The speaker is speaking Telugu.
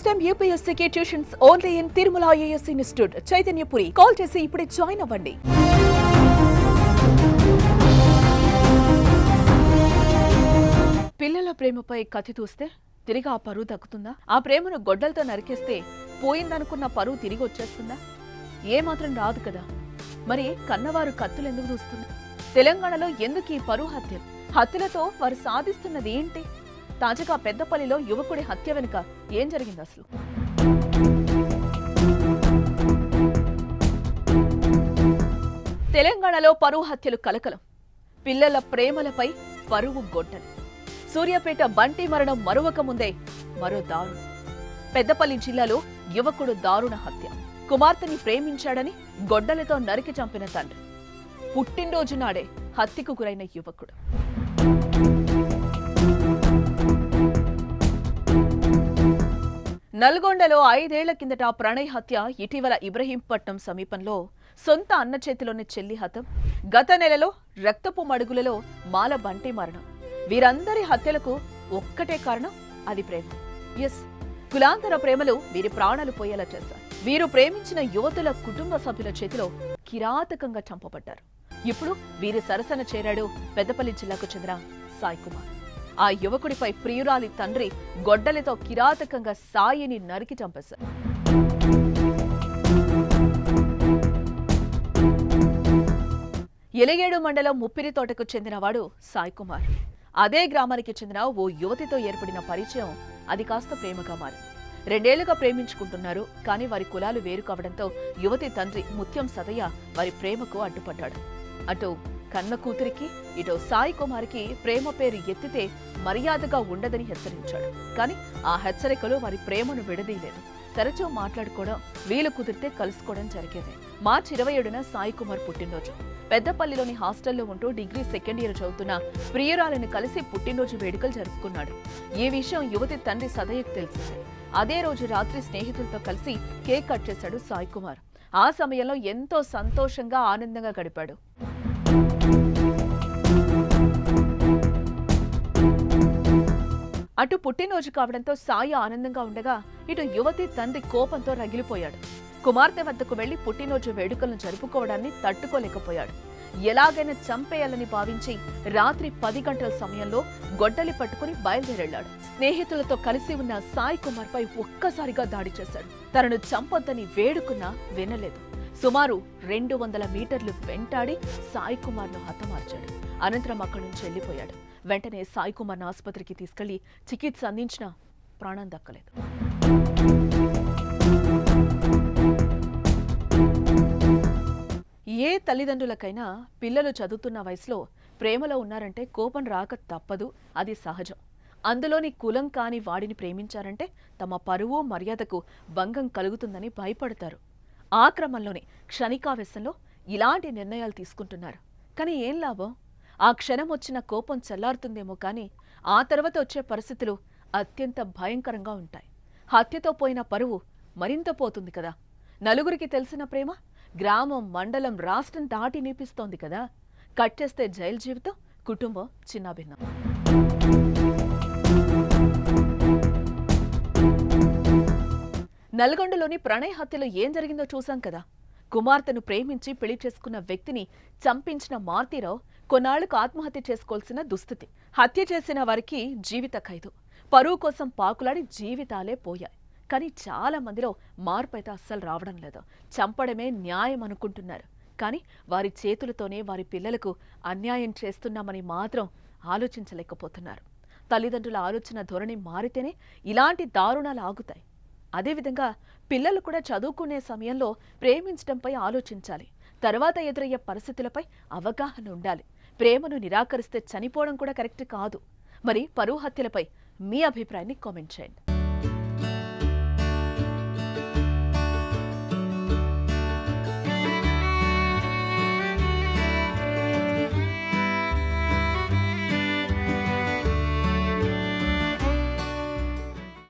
టైమ్ యూపీఎస్సీకి tuitions only in Tirumala IAS institute Chaitanyapuri. Call చేసి ఇప్పుడే జాయిన్ అవ్వండి. పిల్లల ప్రేమపై కత్తి తూస్తే తిరిగి ఆ పరువు దక్కుతుందా? ఆ ప్రేమను గొడ్డలతో నరికేస్తే పోయిందనుకున్న పరువు తిరిగి వచ్చేస్తుందా? ఏమాత్రం రాదు కదా. మరి కన్నవారు కత్తులు ఎందుకు దూస్తున్నారు? తెలంగాణలో ఎందుకు ఈ పరువు హత్యలు? హత్యలతో వారు సాధిస్తున్నది ఏంటి? తాజాగా పెద్దపల్లిలో యువకుడి హత్య వెనుక ఏం జరిగింది అసలు? తెలంగాణలో పరువు హత్యలు కలకలం. పిల్లల ప్రేమలపై పరువు గొడ్డలి. సూర్యాపేట బంటి మరణం మరువక ముందే మరో దారుణం. పెద్దపల్లి జిల్లాలో యువకుడు దారుణ హత్య. కుమార్తెని ప్రేమించాడని గొడ్డలితో నరికి చంపిన తండ్రి. పుట్టినరోజు నాడే హత్యకు గురైన యువకుడు. నల్గొండలో 5 ఏళ్ల కిందట ప్రణయ్ హత్య. ఇటీవల ఇబ్రహీంపట్నం సమీపంలో సొంత అన్న చేతిలోని చెల్లి హతం. గత నెలలో రక్తపు మడుగులలో మాల బంటి మరణం. వీరందరి హత్యలకు ఒక్కటే కారణం, అది ప్రేమ. ఎస్, కులాంతర ప్రేమలు వీరి ప్రాణాలు పోయేలా చేశారు. వీరు ప్రేమించిన యువతుల కుటుంబ సభ్యుల చేతిలో కిరాతకంగా చంపబడ్డారు. ఇప్పుడు వీరి సరసన చేరాడు పెద్దపల్లి జిల్లాకు చెందిన సాయి కుమార్. ఆ యువకుడిపై ప్రియురాలి తండ్రి గొడ్డలితో కిరాతకంగా సాయిని నరికి చంపేశారు. ఎలిగేడు మండలం ముప్పిరి తోటకు చెందినవాడు సాయి కుమార్. అదే గ్రామానికి చెందిన ఓ యువతితో ఏర్పడిన పరిచయం అది కాస్త ప్రేమగా మారింది. 2 ఏళ్లుగా ప్రేమించుకుంటున్నారు. కానీ వారి కులాలు వేరు కావడంతో యువతి తండ్రి ముత్యం సదయ్య వారి ప్రేమకు అడ్డుపడ్డాడు. అటు కన్న కూతురికి, ఇటు సాయి కుమార్కి ప్రేమ పేరు ఎత్తితే మర్యాదగా ఉండదని హెచ్చరించాడు. కానీ ఆ హెచ్చరికలు వారి ప్రేమను విడదీయలేదు. తరచూ మాట్లాడుకోవడం, వీలు కుదిరితే కలుసుకోవడం జరిగేది. మార్చి 27న సాయి కుమార్ పుట్టినరోజు. పెద్దపల్లిలోని హాస్టల్లో ఉంటూ డిగ్రీ 2nd ఇయర్ చదువుతున్న ప్రియురాలను కలిసి పుట్టినరోజు వేడుకలు జరుపుకున్నాడు. ఈ విషయం యువతి తండ్రి సదయ్యకు తెలిసింది. అదే రోజు రాత్రి స్నేహితులతో కలిసి కేక్ కట్ చేశాడు సాయి కుమార్. ఆ సమయంలో ఎంతో సంతోషంగా ఆనందంగా గడిపాడు. అటు పుట్టినరోజు కావడంతో సాయి ఆనందంగా ఉండగా, ఇటు యువతి తండ్రి కోపంతో రగిలిపోయాడు. కుమార్తె వద్దకు వెళ్లి పుట్టినరోజు వేడుకలను జరుపుకోవడాన్ని తట్టుకోలేకపోయాడు. ఎలాగైనా చంపేయాలని భావించి రాత్రి 10 గంటల సమయంలో గొడ్డలి పట్టుకుని బయలుదేరెళ్లాడు. స్నేహితులతో కలిసి ఉన్న సాయి కుమార్ పై ఒక్కసారిగా దాడి చేశాడు. తనను చంపొద్దని వేడుకున్నా వినలేదు. సుమారు 200 మీటర్లు వెంటాడి సాయి కుమార్ను హతమార్చాడు. అనంతరం అక్కడి నుంచి వెళ్లిపోయాడు. వెంటనే సాయి కుమార్ను ఆసుపత్రికి తీసుకెళ్లి చికిత్స అందించినా ప్రాణం దక్కలేదు. ఏ తల్లిదండ్రులకైనా పిల్లలు చదువుతున్న వయసులో ప్రేమలో ఉన్నారంటే కోపం రాక తప్పదు, అది సహజం. అందులోని కులం కాని వాడిని ప్రేమించారంటే తమ పరువు మర్యాదకు భంగం కలుగుతుందని భయపడతారు. ఆ క్రమంలోనే క్షణికావేశంలో ఇలాంటి నిర్ణయాలు తీసుకుంటున్నారు. కానీ ఏం లాభం? ఆ క్షణం వచ్చిన కోపం చల్లారుతుందేమో కానీ ఆ తర్వాత వచ్చే పరిస్థితులు అత్యంత భయంకరంగా ఉంటాయి. హత్యతో పోయిన పరువు మరింత పోతుంది కదా. నలుగురికి తెలిసిన ప్రేమ గ్రామం, మండలం, రాష్ట్రం దాటి నిపిస్తోంది కదా. కట్ చేస్తే జైలు జీవితం, కుటుంబం చిన్నాభిన్నం. నల్గొండలోని ప్రణయ్ హత్యలో ఏం జరిగిందో చూశాం కదా. కుమార్తెను ప్రేమించి పెళ్లి చేసుకున్న వ్యక్తిని చంపించిన మారుతీరావు కొన్నాళ్లకు ఆత్మహత్య చేసుకోవాల్సిన దుస్థితి. హత్య చేసిన వారికి జీవిత ఖైదు. పరువు కోసం పాకులాడి జీవితాలే పోయాయి. కానీ చాలా మందిలో మార్పు అయితే అస్సలు రావడం లేదు. చంపడమే న్యాయం అనుకుంటున్నారు. కానీ వారి చేతులతోనే వారి పిల్లలకు అన్యాయం చేస్తున్నామని మాత్రం ఆలోచించలేకపోతున్నారు. తల్లిదండ్రుల ఆలోచన ధోరణి మారితేనే ఇలాంటి దారుణాలు ఆగుతాయి. అదేవిధంగా పిల్లలు కూడా చదువుకునే సమయంలో ప్రేమించడంపై ఆలోచించాలి. తర్వాత ఎదురయ్యే పరిస్థితులపై అవగాహన ఉండాలి. ప్రేమను నిరాకరిస్తే చనిపోవడం కూడా కరెక్ట్ కాదు. మరి పరువు హత్యలపై మీ అభిప్రాయాన్ని కామెంట్ చేయండి.